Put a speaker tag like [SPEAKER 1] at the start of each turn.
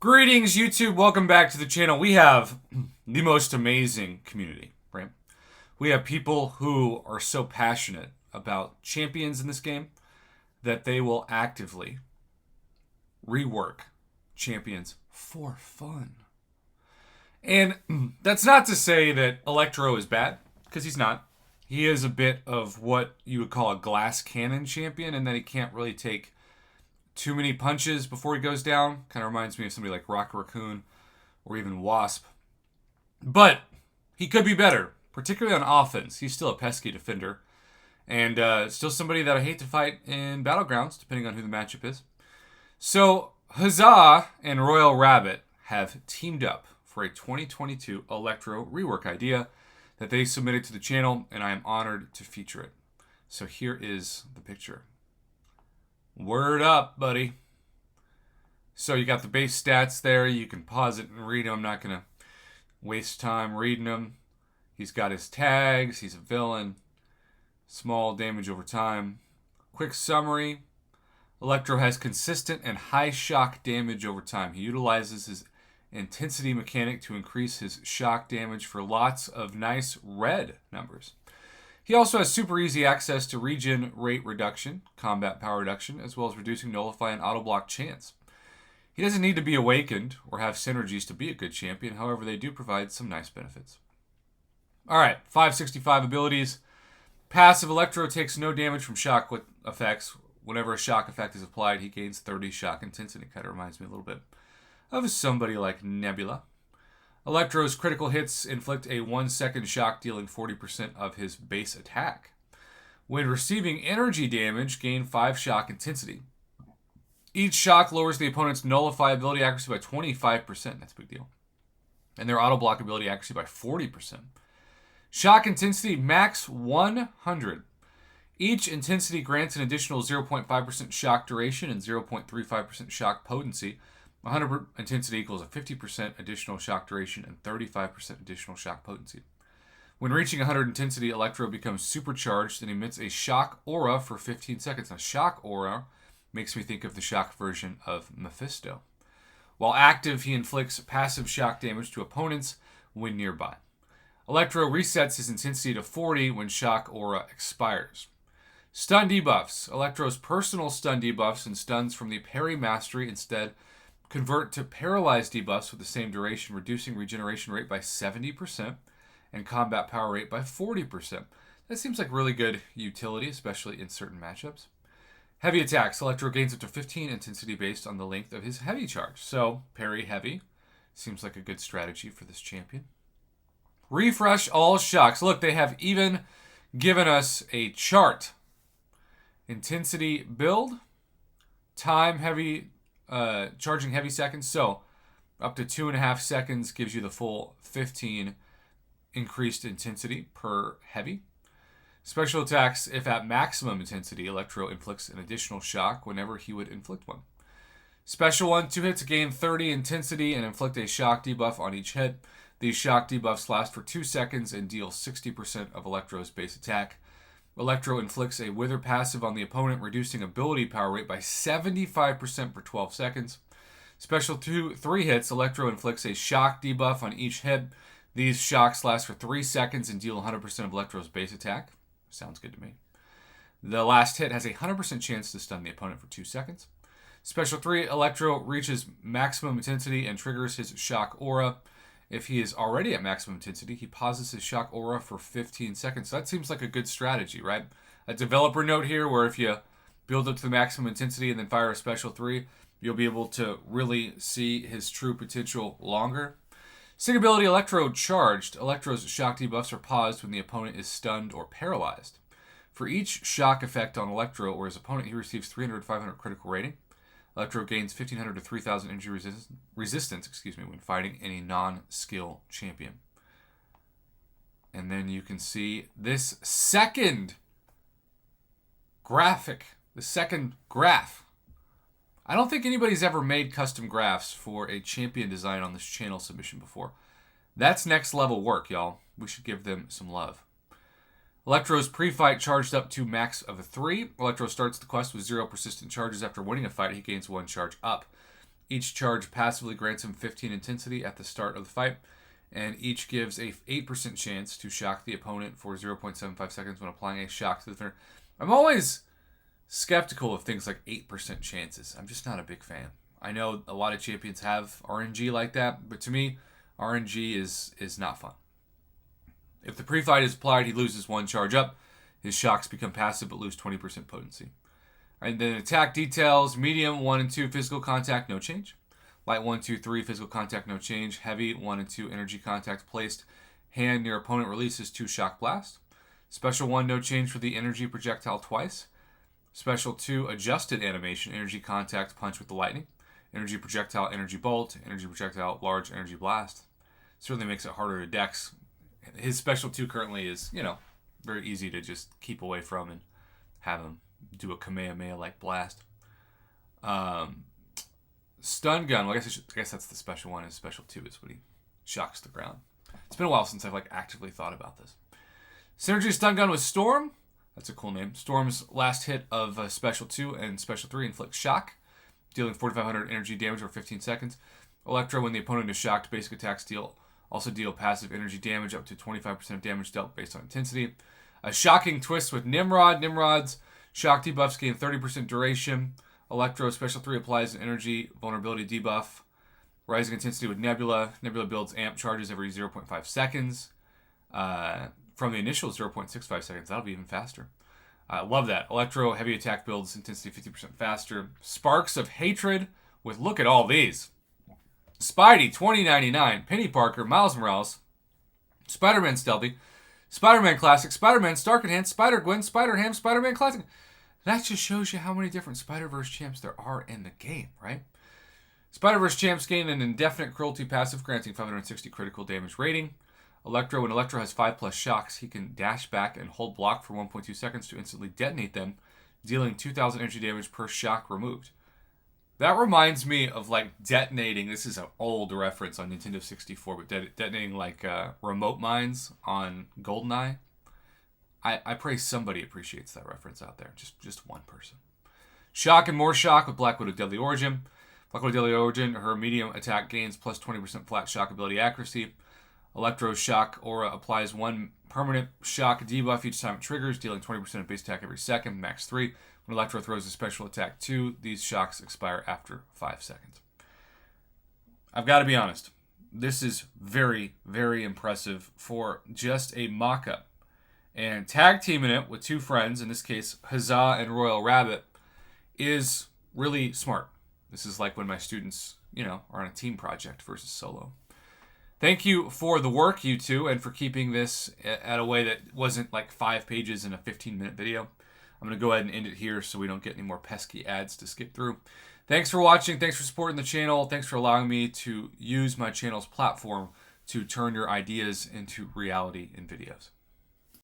[SPEAKER 1] Greetings, YouTube. Welcome back to the channel. We have the most amazing community, right? We have people who are so passionate about champions in this game that they will actively rework champions for fun. And that's not to say that Electro is bad, because he's not. He is a bit of what you would call a glass cannon champion, and then he can't really take too many punches before he goes down. Kind of reminds me of somebody like Rock Raccoon or even Wasp. But he could be better, particularly on offense. He's still a pesky defender. And still somebody that I hate to fight in Battlegrounds, depending on who the matchup is. So Huzzah and Royal Rabbit have teamed up for a 2022 Electro rework idea that they submitted to the channel, and I am honored to feature it. So here is the picture. Word up, buddy. So you got the base stats there. You can pause it and read them. I'm not going to waste time reading them. He's got his tags. He's a villain. Small damage over time. Quick summary. Electro has consistent and high shock damage over time. He utilizes his intensity mechanic to increase his shock damage for lots of nice red numbers. He also has super easy access to regen rate reduction, combat power reduction, as well as reducing nullify and auto block chance. He doesn't need to be awakened or have synergies to be a good champion, however they do provide some nice benefits. Alright, 565 abilities. Passive Electro takes no damage from shock effects. Whenever a shock effect is applied, he gains 30 shock intensity. Kind of reminds me a little bit of somebody like Nebula. Electro's critical hits inflict a 1-second shock, dealing 40% of his base attack. When receiving energy damage, gain 5 shock intensity. Each shock lowers the opponent's nullify ability accuracy by 25%. That's a big deal. And their auto block ability accuracy by 40%. Shock intensity max 100. Each intensity grants an additional 0.5% shock duration and 0.35% shock potency. 100 intensity equals a 50% additional shock duration and 35% additional shock potency. When reaching 100 intensity, Electro becomes supercharged and emits a shock aura for 15 seconds. Now, shock aura makes me think of the shock version of Mephisto. While active, he inflicts passive shock damage to opponents when nearby. Electro resets his intensity to 40 when shock aura expires. Stun debuffs. Electro's personal stun debuffs and stuns from the parry mastery instead convert to paralyzed debuffs with the same duration, reducing regeneration rate by 70% and combat power rate by 40%. That seems like really good utility, especially in certain matchups. Heavy attacks. Electro gains up to 15 intensity based on the length of his heavy charge. So, parry heavy. Seems like a good strategy for this champion. Refresh all shocks. Look, they have even given us a chart. Intensity build. Time heavy. Charging heavy seconds, so up to 2.5 seconds gives you the full 15 increased intensity per heavy. Special attacks, if at maximum intensity, Electro inflicts an additional shock whenever he would inflict one. Special one, 2 hits gain 30 intensity and inflict a shock debuff on each hit. These shock debuffs last for 2 seconds and deal 60% of Electro's base attack. Electro inflicts a Wither passive on the opponent, reducing ability power rate by 75% for 12 seconds. Special 3 hits, Electro inflicts a shock debuff on each hit. These shocks last for 3 seconds and deal 100% of Electro's base attack. Sounds good to me. The last hit has a 100% chance to stun the opponent for 2 seconds. Special 3, Electro reaches maximum intensity and triggers his shock aura. If he is already at maximum intensity, he pauses his shock aura for 15 seconds. So that seems like a good strategy, right? A developer note here where if you build up to the maximum intensity and then fire a special 3, you'll be able to really see his true potential longer. Sync ability Electro charged. Electro's shock debuffs are paused when the opponent is stunned or paralyzed. For each shock effect on Electro or his opponent, he receives 300 to 500 critical rating. Electro gains 1,500 to 3,000 injury resistance when fighting any non-skill champion. And then you can see this second graphic, the second graph. I don't think anybody's ever made custom graphs for a champion design on this channel submission before. That's next level work, y'all. We should give them some love. Electro's pre-fight charged up to max of a 3. Electro starts the quest with 0 persistent charges. After winning a fight, he gains 1 charge up. Each charge passively grants him 15 intensity at the start of the fight, and each gives a 8% chance to shock the opponent for 0.75 seconds when applying a shock to the defender. I'm always skeptical of things like 8% chances. I'm just not a big fan. I know a lot of champions have RNG like that, but to me, RNG is not fun. If the pre-fight is applied, he loses 1 charge up. His shocks become passive but lose 20% potency. And then attack details, medium 1 and 2 physical contact, no change. Light 1, 2, 3 physical contact, no change. Heavy 1 and 2 energy contact placed. Hand near opponent releases 2 shock blast. Special 1, no change for the energy projectile twice. Special 2, adjusted animation, energy contact, punch with the lightning. Energy projectile, energy bolt. Energy projectile, large energy blast. Certainly makes it harder to dex. His special 2 currently is, very easy to just keep away from and have him do a Kamehameha-like blast. Stun gun. Well, I guess that's the special 1. His special 2 is when he shocks the ground. It's been a while since I've actively thought about this. Synergy stun gun with Storm. That's a cool name. Storm's last hit of special 2 and special 3 inflicts shock, dealing 4,500 energy damage over 15 seconds. Electro, when the opponent is shocked, basic attacks also deal passive energy damage up to 25% of damage dealt based on intensity. A shocking twist with Nimrod. Nimrod's shock debuffs gain 30% duration. Electro special 3 applies an energy vulnerability debuff. Rising intensity with Nebula. Nebula builds amp charges every 0.5 seconds. From the initial 0.65 seconds, that'll be even faster. Love that. Electro heavy attack builds intensity 50% faster. Sparks of Hatred with, look at all these. Spidey 2099, Penny Parker, Miles Morales, Spider-Man Stealthy, Spider-Man Classic, Spider-Man Stark Enhanced, Spider-Gwen, Spider-Ham, Spider-Man Classic. That just shows you how many different Spider-Verse champs there are in the game, right? Spider-Verse champs gain an indefinite cruelty passive, granting 560 critical damage rating. Electro, when Electro has 5+ shocks, he can dash back and hold block for 1.2 seconds to instantly detonate them, dealing 2,000 energy damage per shock removed. That reminds me of detonating. This is an old reference on Nintendo 64, but detonating remote mines on GoldenEye. I pray somebody appreciates that reference out there. Just one person. Shock and more shock with Black Widow Deadly Origin. Black Widow Deadly Origin, her medium attack gains plus 20% flat shock ability accuracy. Electro's shock aura applies 1 permanent shock debuff each time it triggers, dealing 20% of base attack every second, max 3. When Electro throws a special attack 2, these shocks expire after 5 seconds. I've got to be honest. This is very, very impressive for just a mock-up. And tag teaming it with 2 friends, in this case, Huzzah and Royal Rabbit, is really smart. This is like when my students, are on a team project versus solo. Thank you for the work, you two, and for keeping this at a way that wasn't 5 pages in a 15-minute video. I'm going to go ahead and end it here so we don't get any more pesky ads to skip through. Thanks for watching. Thanks for supporting the channel. Thanks for allowing me to use my channel's platform to turn your ideas into reality in videos.